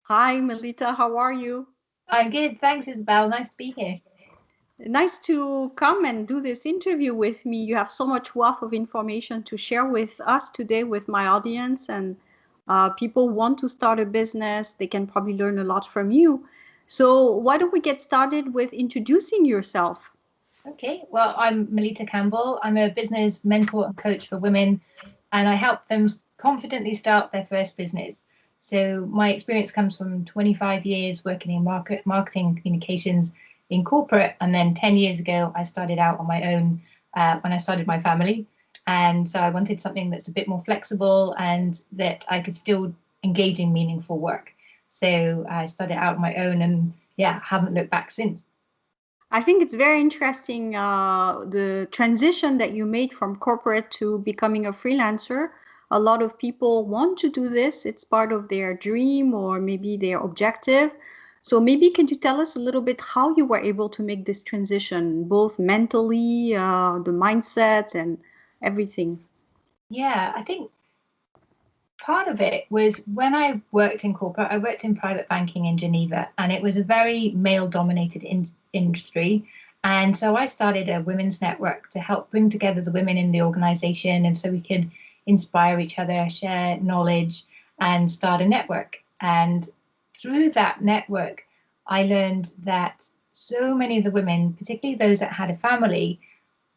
Hi, Melita. How are you? I'm good. Thanks, Isabel. Nice to be here. Nice to come and do this interview with me. You have so much wealth of information to share with us today, with my audience, and people want to start a business. They can probably learn a lot from you. So, why don't we get started with introducing yourself? Okay, well, I'm Melitta Campbell. I'm a business mentor and coach for women, and I help them confidently start their first business. So, my experience comes from 25 years working in marketing and communications in corporate. And then 10 years ago, I started out on my own when I started my family. And so, I wanted something that's a bit more flexible and that I could still engage in meaningful work. So, I started out on my own and yeah, haven't looked back since. I think it's very interesting the transition that you made from corporate to becoming a freelancer. A lot of people want to do this. It's part of their dream or maybe their objective. So maybe can you tell us a little bit how you were able to make this transition, both mentally, the mindset and everything? Yeah, I think part of it was when I worked in corporate, I worked in private banking in Geneva, and it was a very male dominated industry. And so I started a women's network to help bring together the women in the organization. And so we could inspire each other, share knowledge, and start a network. And through that network, I learned that so many of the women, particularly those that had a family,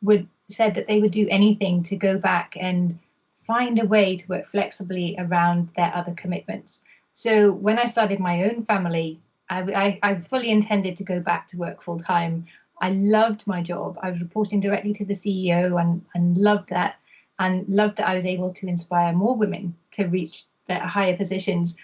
would said that they would do anything to go back and find a way to work flexibly around their other commitments. So when I started my own family, I fully intended to go back to work full time. I loved my job. I was reporting directly to the CEO and loved that, and loved that I was able to inspire more women to reach their higher positions.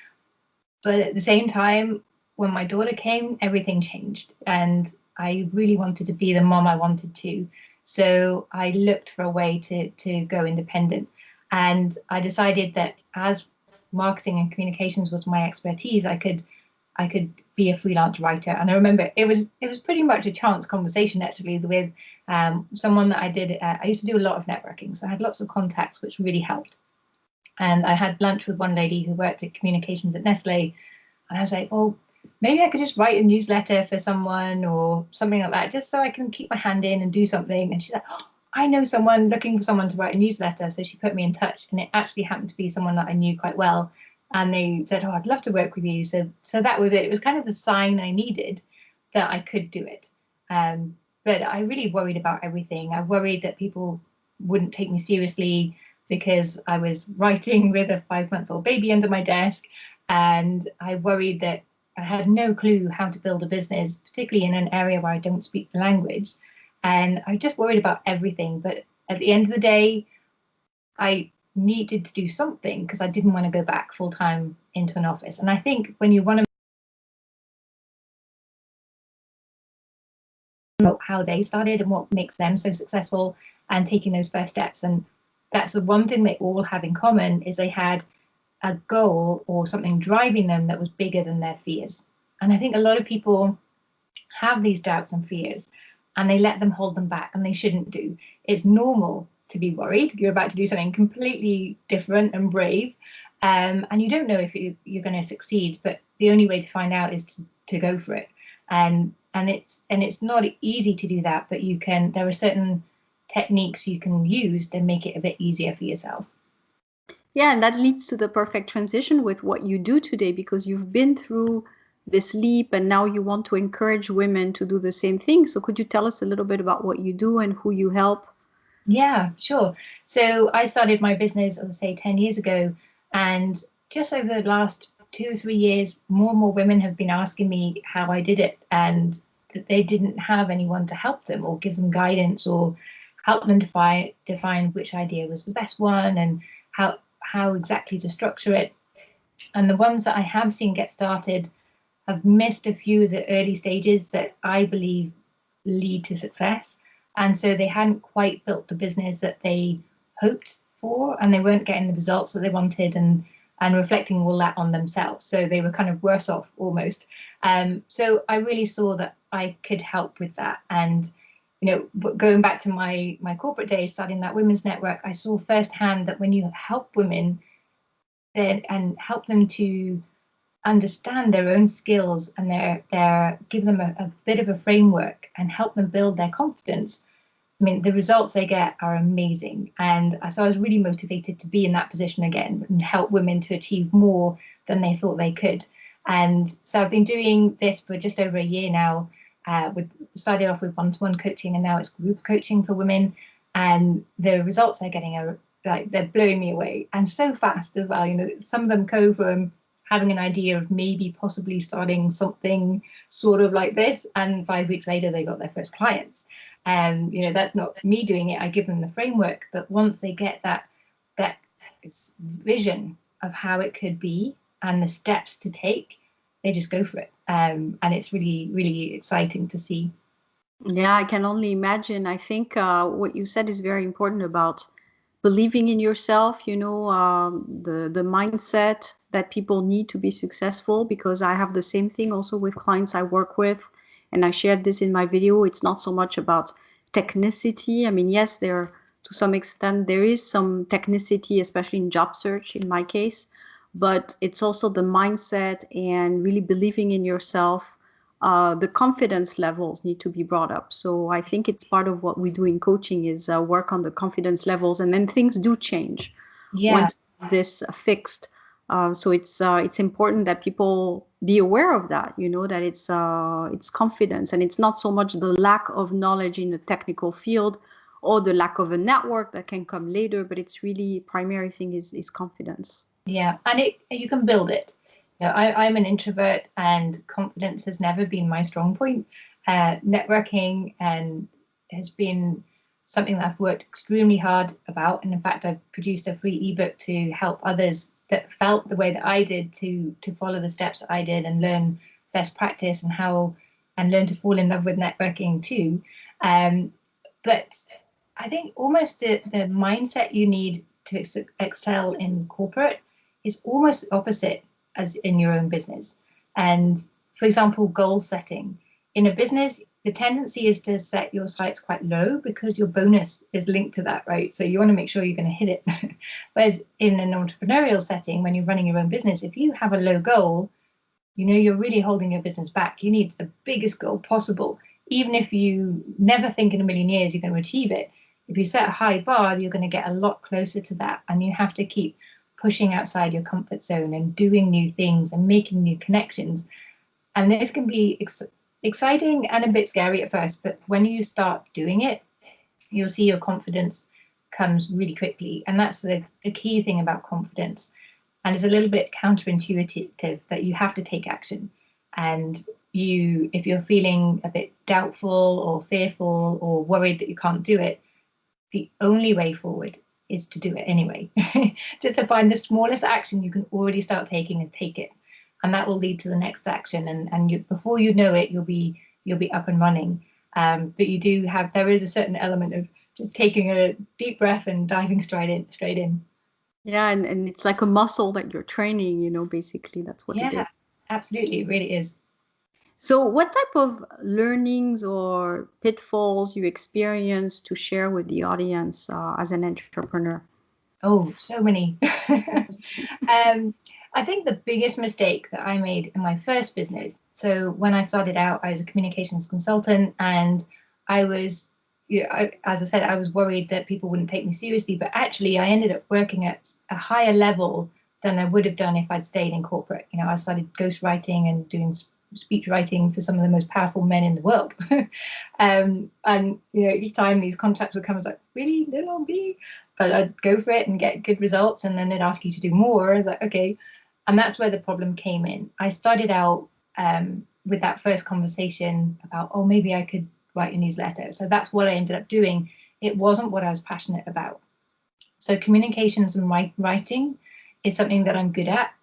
But at the same time, when my daughter came, everything changed. And I really wanted to be the mom I wanted to. So I looked for a way to go independent. And I decided that as marketing and communications was my expertise, I could be a freelance writer. And I remember it was pretty much a chance conversation actually with someone that I did. I used to do a lot of networking, so I had lots of contacts, which really helped. And I had lunch with one lady who worked at communications at Nestle, and I was like, well, maybe I could just write a newsletter for someone or something like that, just so I can keep my hand in and do something. And she's like, oh, I know someone looking for someone to write a newsletter. So she put me in touch, and it actually happened to be someone that I knew quite well. And they said, oh, I'd love to work with you. So that was it. It was kind of the sign I needed that I could do it. But I really worried about everything. I worried that people wouldn't take me seriously because I was writing with a 5 month old baby under my desk. And I worried that I had no clue how to build a business, particularly in an area where I don't speak the language. And I just worried about everything. But at the end of the day, I needed to do something because I didn't want to go back full time into an office. And I think when you want to know how they started and what makes them so successful and taking those first steps. And that's the one thing they all have in common is they had a goal or something driving them that was bigger than their fears. And I think a lot of people have these doubts and fears and they let them hold them back, and they shouldn't do. It's normal to be worried. You're about to do something completely different and brave. And you don't know if you're going to succeed, but the only way to find out is to go for it. And it's not easy to do that, but you can. There are certain techniques you can use to make it a bit easier for yourself. Yeah, and that leads to the perfect transition with what you do today because you've been through this leap and now you want to encourage women to do the same thing. So could you tell us a little bit about what you do and who you help? Yeah, sure. So I started my business, as I say, 10 years ago. And just over the last 2 or 3 years, more and more women have been asking me how I did it, and that they didn't have anyone to help them or give them guidance or help them define which idea was the best one and how exactly to structure it. And the ones that I have seen get started have missed a few of the early stages that I believe lead to success. And so they hadn't quite built the business that they hoped for, and they weren't getting the results that they wanted, and reflecting all that on themselves. So they were kind of worse off almost. So I really saw that I could help with that. And going back to my corporate days, starting that women's network, I saw firsthand that when you help women and help them to understand their own skills and give them a bit of a framework and help them build their confidence, I mean, the results they get are amazing. And so I was really motivated to be in that position again and help women to achieve more than they thought they could. And so I've been doing this for just over a year now. We started off with one-to-one coaching, and now it's group coaching for women. And the results they're getting are like, they're blowing me away, and so fast as well. You know, some of them go from having an idea of maybe possibly starting something sort of like this, and 5 weeks later they got their first clients. And you know, that's not me doing it. I give them the framework, but once they get that vision of how it could be and the steps to take, they just go for it. And it's really, really exciting to see. Yeah, I can only imagine. I think what you said is very important about believing in yourself, the mindset that people need to be successful, because I have the same thing also with clients I work with. And I shared this in my video. It's not so much about technicity. I mean, yes, to some extent, there is some technicity, especially in job search in my case, but it's also the mindset and really believing in yourself. The confidence levels need to be brought up. So I think it's part of what we do in coaching is work on the confidence levels, and then things do change Yeah. once this fixed. So it's important that people be aware of that. That it's confidence, and it's not so much the lack of knowledge in the technical field or the lack of a network that can come later, but it's really primary thing is confidence. Yeah, and you can build it. You know, I'm an introvert, and confidence has never been my strong point. Networking and has been something that I've worked extremely hard about. And in fact, I've produced a free ebook to help others that felt the way that I did to follow the steps that I did and learn best practice and learn to fall in love with networking too. But I think almost the mindset you need to excel in corporate is almost the opposite as in your own business. And for example, goal setting. In a business, the tendency is to set your sights quite low because your bonus is linked to that, right? So you want to make sure you're going to hit it. Whereas in an entrepreneurial setting, when you're running your own business, if you have a low goal, you know you're really holding your business back. You need the biggest goal possible. Even if you never think in a million years you're going to achieve it, if you set a high bar, you're going to get a lot closer to that. And you have to keep pushing outside your comfort zone and doing new things and making new connections. And this can be exciting and a bit scary at first, but when you start doing it, you'll see your confidence comes really quickly. And that's the key thing about confidence. And it's a little bit counterintuitive that you have to take action. And if you're feeling a bit doubtful or fearful or worried that you can't do it, the only way forward is to do it anyway. Just to find the smallest action you can already start taking and take it. And that will lead to the next action. And before you know it, you'll be up and running. But there is a certain element of just taking a deep breath and diving straight in. Yeah, and it's like a muscle that you're training, basically that's what it is. Yeah, absolutely, it really is. So what type of learnings or pitfalls you experience to share with the audience as an entrepreneur? Oh, so many. I think the biggest mistake that I made in my first business. So when I started out, I was a communications consultant, and I was, as I said, I was worried that people wouldn't take me seriously. But actually, I ended up working at a higher level than I would have done if I'd stayed in corporate. I started ghostwriting and doing speech writing for some of the most powerful men in the world. And each time these contracts would come, I was like, really, little me? But I'd go for it and get good results, and then they'd ask you to do more. I was like, okay. And that's where the problem came in. I started out with that first conversation about, oh, maybe I could write a newsletter. So that's what I ended up doing. It wasn't what I was passionate about. So communications and writing is something that I'm good at,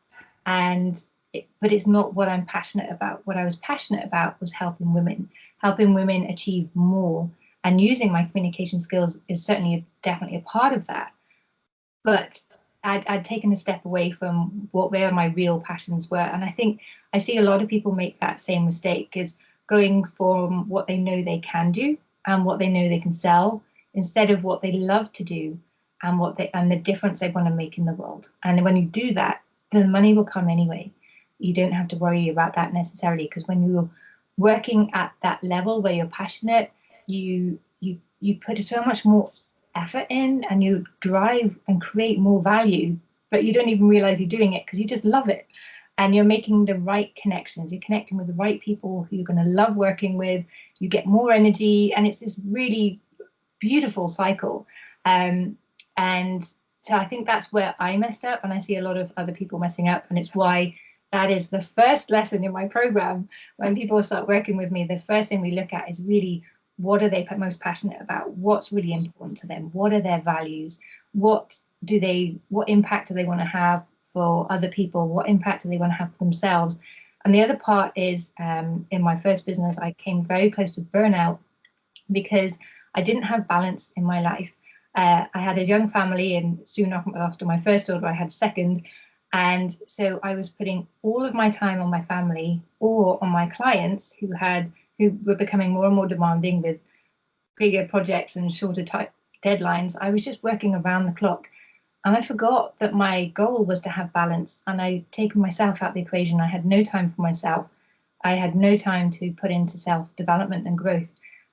but it's not what I'm passionate about. What I was passionate about was helping women achieve more. And using my communication skills is definitely a part of that. But I'd taken a step away from where my real passions were. And I think I see a lot of people make that same mistake, is going from what they know they can do and what they know they can sell, instead of what they love to do and the difference they want to make in the world. And when you do that, the money will come anyway. you don't have to worry about that necessarily, because when you're working at that level where you're passionate, you put so much more effort in, and you drive and create more value, but you don't even realize you're doing it because you just love it. And you're making the right connections, you're connecting with the right people who you're going to love working with, you get more energy, and it's this really beautiful cycle. And so I think that's where I messed up, and I see a lot of other people messing up, and it's why that is the first lesson in my program. When people start working with me, the first thing we look at is really, what are they most passionate about? What's really important to them? What are their values? What impact do they want to have for other people? What impact do they want to have for themselves? And the other part is, in my first business, I came very close to burnout because I didn't have balance in my life. I had a young family, and soon after my first daughter, I had a second. And so I was putting all of my time on my family or on my clients who were becoming more and more demanding with bigger projects and shorter deadlines. I was just working around the clock. And I forgot that my goal was to have balance. And I'd taken myself out of the equation. I had no time for myself. I had no time to put into self-development and growth.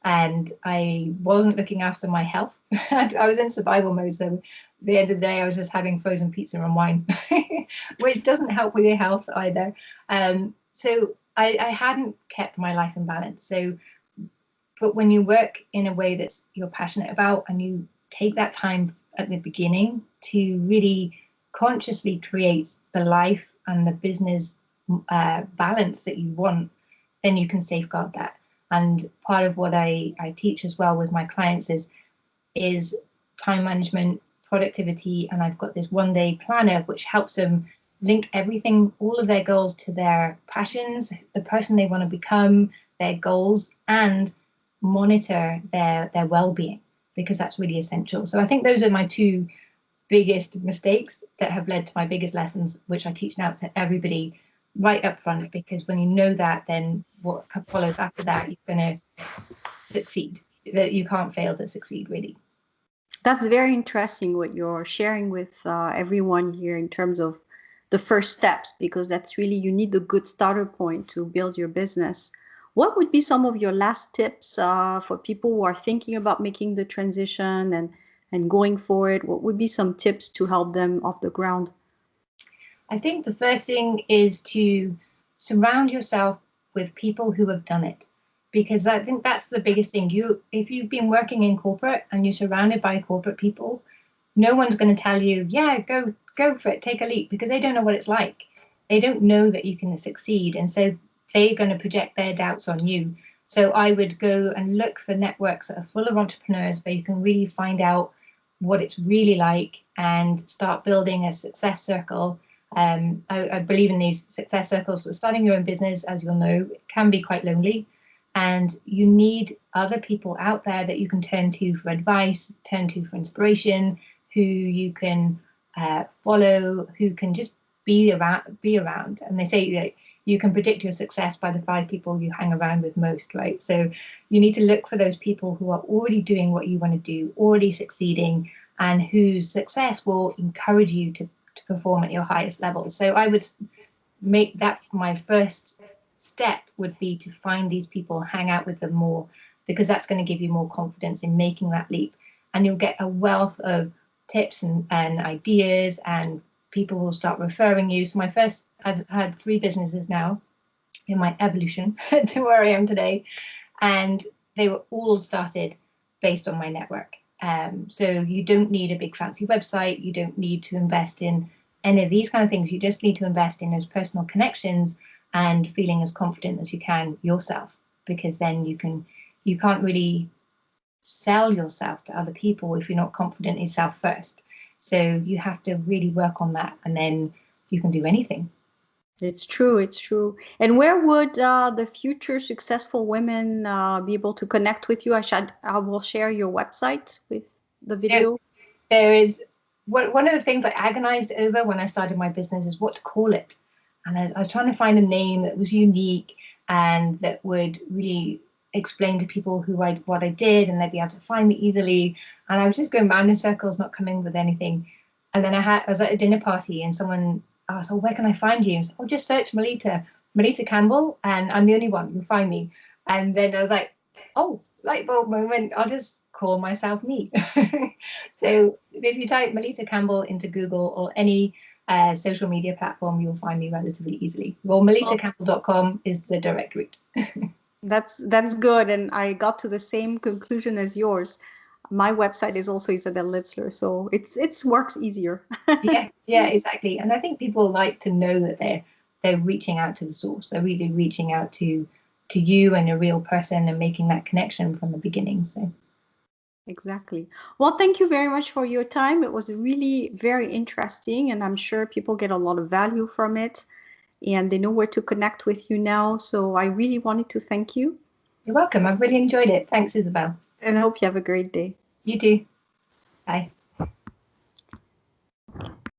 And I wasn't looking after my health. I was in survival mode. So at the end of the day, I was just having frozen pizza and wine, which doesn't help with your health either. So I hadn't kept my life in balance. So, but when you work in a way that you're passionate about, and you take that time at the beginning to really consciously create the life and the business balance that you want, then you can safeguard that. And part of what I teach as well with my clients is time management, productivity, and I've got this 1-day planner which helps them link everything, all of their goals, to their passions, the person they want to become, their goals, and monitor their well-being, because that's really essential. So I think those are my two biggest mistakes that have led to my biggest lessons, which I teach now to everybody right up front, because when you know that, then what follows after that, you're going to succeed. That you can't fail to succeed, really. That's very interesting what you're sharing with everyone here in terms of the first steps, because that's really, you need a good starter point to build your business. What would be some of your last tips for people who are thinking about making the transition and going for it? What would be some tips to help them off the ground? I think the first thing is to surround yourself with people who have done it, because I think that's the biggest thing. If you've been working in corporate and you're surrounded by corporate people, no one's going to tell you, yeah, go for it, take a leap, because they don't know what it's like. They don't know that you can succeed, and so they're going to project their doubts on you. So I would go and look for networks that are full of entrepreneurs where you can really find out what it's really like and start building a success circle. I believe in these success circles. So starting your own business, as you'll know, can be quite lonely, and you need other people out there that you can turn to for advice, turn to for inspiration, who you can follow, who can just be around. And they say that you can predict your success by the 5 people you hang around with most, right? So you need to look for those people who are already doing what you want to do, already succeeding, and whose success will encourage you to perform at your highest level. So I would make that my first step, would be to find these people, hang out with them more, because that's going to give you more confidence in making that leap. And you'll get a wealth of tips and ideas, and people will start referring you. So I've had 3 businesses now in my evolution to where I am today, and they were all started based on my network. So you don't need a big fancy website. You don't need to invest in any of these kind of things. You just need to invest in those personal connections and feeling as confident as you can yourself, because then you can't really sell yourself to other people if you're not confident in yourself first. So you have to really work on that, and then you can do anything. It's true. It's true. And where would the future successful women be able to connect with you? I will share your website with the video. There is one of the things I agonized over when I started my business is what to call it. And I was trying to find a name that was unique and that would really explain to people what I did, and they'd be able to find me easily. And I was just going round in circles, not coming with anything. And then I was at a dinner party, and someone asked, "Oh, where can I find you?" So, "Oh, just search Melitta Campbell, and I'm the only one. You'll find me." And then I was like, "Oh, light bulb moment! I'll just call myself me." So if you type Melitta Campbell into Google or any social media platform, you'll find me relatively easily. Well, Well, melittacampbell.com is the direct route. that's good, and I got to the same conclusion as yours. My website is also Isabel Litzler, so it's works easier. Yeah, yeah, exactly. And I think people like to know that they're reaching out to the source. They're really reaching out to you and a real person and making that connection from the beginning. So Exactly. Well, thank you very much for your time. It was really very interesting, and I'm sure people get a lot of value from it, and they know where to connect with you now. So I really wanted to thank you, you're welcome. I've really enjoyed it. Thanks, Isabel. and I hope you have a great day. You too. Bye.